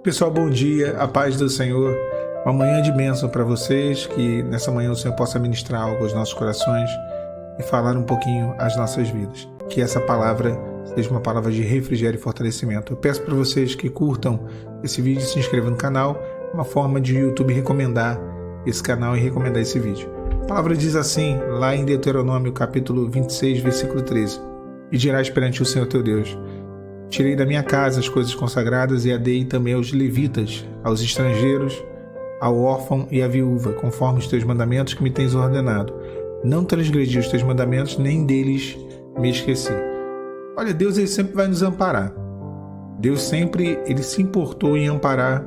Pessoal, bom dia, a paz do Senhor, uma manhã de bênção para vocês, que nessa manhã o Senhor possa ministrar algo aos nossos corações e falar um pouquinho às nossas vidas. Que essa palavra seja uma palavra de refrigério e fortalecimento. Eu peço para vocês que curtam esse vídeo e se inscrevam no canal, uma forma de YouTube recomendar esse canal e recomendar esse vídeo. A palavra diz assim, lá em Deuteronômio capítulo 26, versículo 13: E dirás perante o Senhor teu Deus: Tirei da minha casa as coisas consagradas e a dei também aos levitas, aos estrangeiros, ao órfão e à viúva, conforme os teus mandamentos que me tens ordenado. Não transgredi os teus mandamentos, nem deles me esqueci. Olha, Deus ele sempre vai nos amparar. Deus sempre ele se importou em amparar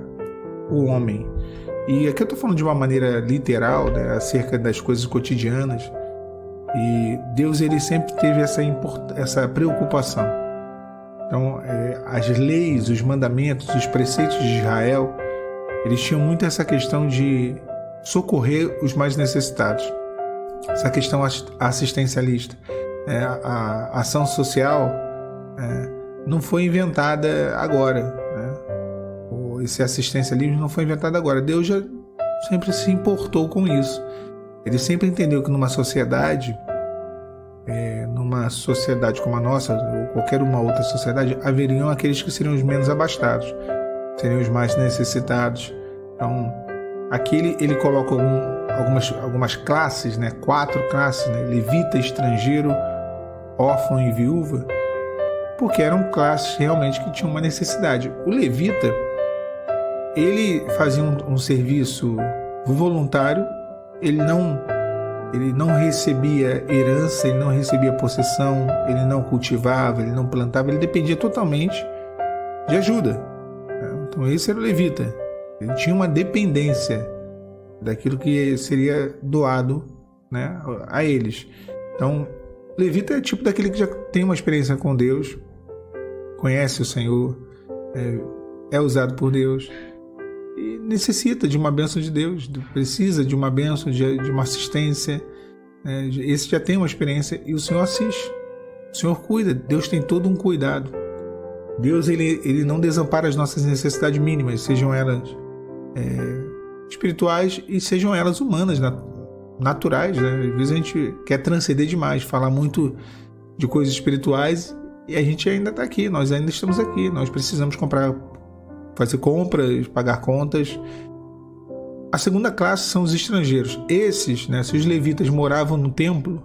o homem. E aqui eu estou falando de uma maneira literal, né, acerca das coisas cotidianas. E Deus ele sempre teve essa preocupação. Então, as leis, os mandamentos, os preceitos de Israel, eles tinham muito essa questão de socorrer os mais necessitados. Essa questão assistencialista. A ação social não foi inventada agora. Né? Esse assistencialismo não foi inventado agora. Deus já sempre se importou com isso. Ele sempre entendeu que numa sociedade como a nossa, ou qualquer uma outra sociedade, haveriam aqueles que seriam os menos abastados, seriam os mais necessitados. Então, aqui ele coloca algumas classes, né? 4 classes, né? Levita, estrangeiro, órfão e viúva, porque eram classes realmente que tinham uma necessidade. O levita, ele fazia um serviço voluntário, ele não recebia herança, ele não recebia possessão, ele não cultivava, ele não plantava, ele dependia totalmente de ajuda. Então esse era o levita. Ele tinha uma dependência daquilo que seria doado, né, a eles. Então, levita é tipo daquele que já tem uma experiência com Deus, conhece o Senhor, é usado por Deus e necessita de uma bênção de Deus, precisa de uma bênção, de uma assistência. Esse já tem uma experiência e o Senhor assiste, o Senhor cuida. Deus tem todo um cuidado. Deus ele não desampara as nossas necessidades mínimas, sejam elas espirituais e sejam elas humanas, naturais, né? Às vezes a gente quer transcender demais, falar muito de coisas espirituais e a gente ainda está aqui, nós ainda estamos aqui, nós precisamos fazer compras, pagar contas. A segunda classe são os estrangeiros. Esses, né, se os levitas moravam no templo,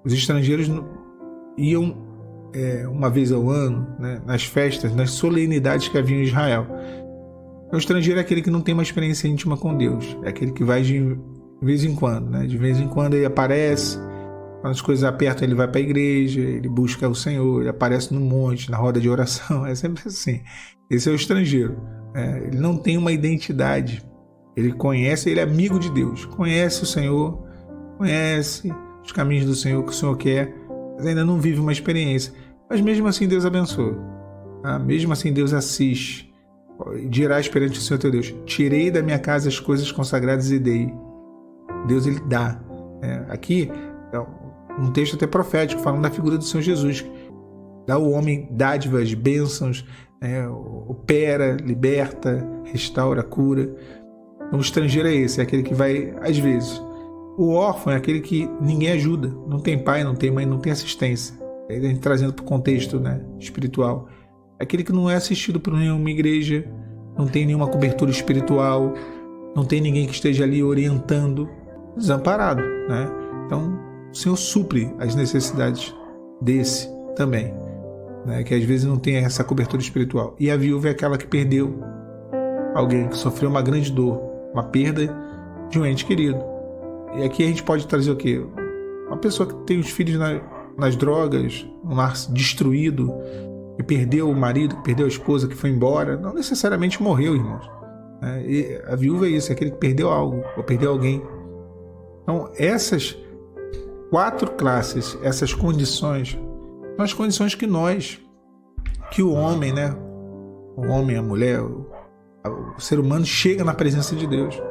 os estrangeiros iam uma vez ao ano, né, nas festas, nas solenidades que haviam em Israel. O estrangeiro é aquele que não tem uma experiência íntima com Deus, é aquele que vai de vez em quando, né? De vez em quando ele aparece, quando as coisas apertam ele vai para a igreja, ele busca o Senhor, ele aparece no monte, na roda de oração, é sempre assim. Esse é o estrangeiro. Ele não tem uma identidade. Ele conhece, ele é amigo de Deus. Conhece o Senhor, conhece os caminhos do Senhor que o Senhor quer, mas ainda não vive uma experiência. Mas mesmo assim Deus abençoa. Mesmo assim Deus assiste. Dirás perante o Senhor teu Deus: Tirei da minha casa as coisas consagradas e dei. Deus ele dá. Aqui é um texto até profético, falando da figura do Senhor Jesus. Dá ao homem dádivas, bênçãos, opera, liberta, restaura, cura. Então, o estrangeiro é esse, é aquele que vai às vezes. O órfão é aquele que ninguém ajuda, não tem pai, não tem mãe, não tem assistência. A gente trazendo para o contexto, né, espiritual. É aquele que não é assistido por nenhuma igreja, não tem nenhuma cobertura espiritual, não tem ninguém que esteja ali orientando, desamparado, né? Então, o Senhor supre as necessidades desse também, né, que às vezes não tem essa cobertura espiritual. E a viúva é aquela que perdeu alguém, que sofreu uma grande dor, uma perda de um ente querido. E aqui a gente pode trazer o quê? Uma pessoa que tem os filhos nas drogas, um lar destruído, que perdeu o marido, que perdeu a esposa, que foi embora, não necessariamente morreu, irmãos. E a viúva é isso, é aquele que perdeu algo, ou perdeu alguém. Então, essas 4 classes, essas condições, são as condições que o homem, né? O homem, a mulher, o ser humano chega na presença de Deus.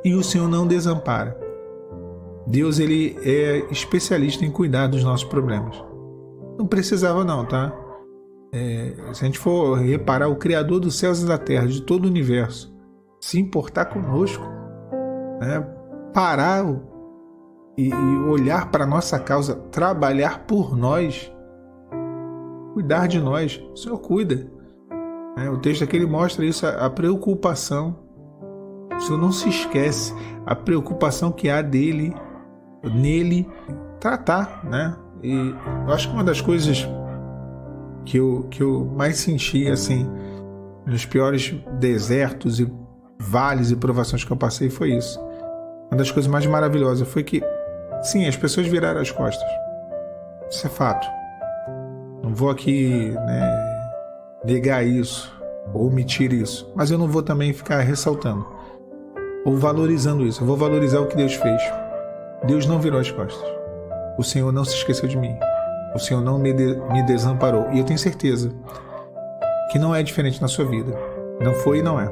E o Senhor não desampara. Deus ele é especialista em cuidar dos nossos problemas. Não precisava não, tá? Se a gente for reparar, o Criador dos céus e da terra, de todo o universo, se importar conosco, né? Parar e olhar para a nossa causa, trabalhar por nós, cuidar de nós, o Senhor cuida. O texto aqui ele mostra isso, a preocupação. O Senhor não se esquece a preocupação que há nele, tratar, né? E eu acho que uma das coisas que eu mais senti, assim, nos piores desertos e vales e provações que eu passei foi isso. Uma das coisas mais maravilhosas foi que, sim, as pessoas viraram as costas. Isso é fato. Não vou aqui, né, negar isso ou omitir isso, mas eu não vou também ficar ressaltando ou valorizando isso. Eu vou valorizar o que Deus fez. Deus não virou as costas. O Senhor não se esqueceu de mim. O Senhor não me desamparou. E eu tenho certeza que não é diferente na sua vida. Não foi e não é.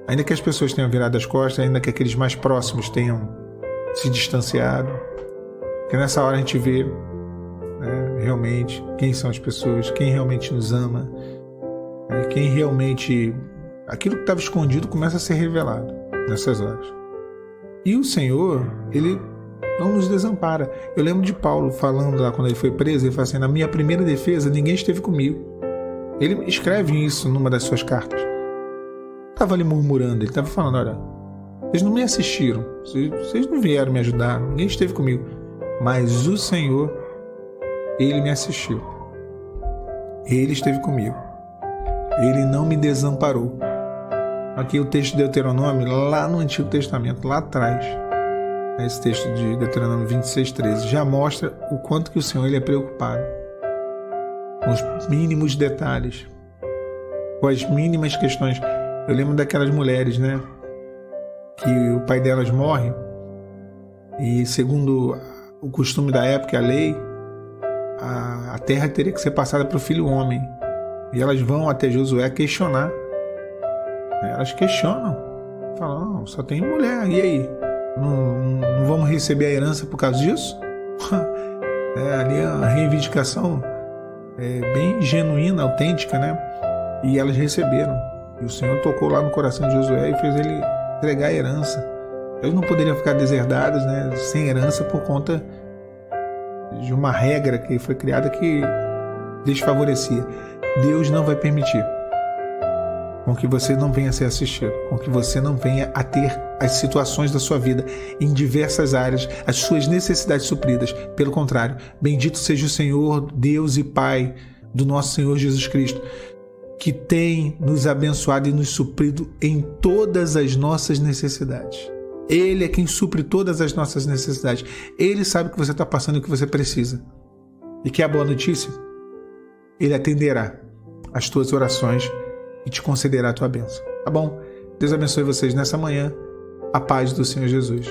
Ainda que as pessoas tenham virado as costas, ainda que aqueles mais próximos tenham se distanciado, porque nessa hora a gente vê, né, realmente quem são as pessoas, quem realmente nos ama, quem realmente... Aquilo que estava escondido começa a ser revelado nessas horas. E o Senhor, Ele não nos desampara. Eu lembro de Paulo falando lá quando ele foi preso, ele fala assim: na minha primeira defesa ninguém esteve comigo. Ele escreve isso numa das suas cartas. Estava ali murmurando, ele estava falando: olha, vocês não me assistiram, vocês não vieram me ajudar, ninguém esteve comigo, mas o Senhor, Ele me assistiu, Ele esteve comigo, Ele não me desamparou. Aqui o texto de Deuteronômio, lá no Antigo Testamento, lá atrás, esse texto de Deuteronômio 26:13, já mostra o quanto que o Senhor ele é preocupado com os mínimos detalhes, com as mínimas questões. Eu lembro daquelas mulheres, né, que o pai delas morre e, segundo o costume da época, a lei, a terra teria que ser passada para o filho homem. E elas vão até Josué questionar. Elas questionam, falam: não, só tem mulher, e aí? Não vamos receber a herança por causa disso? Ali é uma reivindicação bem genuína, autêntica, né? E elas receberam. E o Senhor tocou lá no coração de Josué e fez ele entregar a herança. Eles não poderiam ficar deserdados, né, sem herança por conta de uma regra que foi criada que desfavorecia. Deus não vai permitir com que você não venha a ser assistido, com que você não venha a ter as situações da sua vida em diversas áreas, as suas necessidades supridas. Pelo contrário, bendito seja o Senhor, Deus e Pai do nosso Senhor Jesus Cristo, que tem nos abençoado e nos suprido em todas as nossas necessidades. Ele é quem supre todas as nossas necessidades. Ele sabe o que você está passando e o que você precisa. E que é a boa notícia? Ele atenderá as tuas orações e te concederá a tua bênção. Tá bom? Deus abençoe vocês nessa manhã. A paz do Senhor Jesus.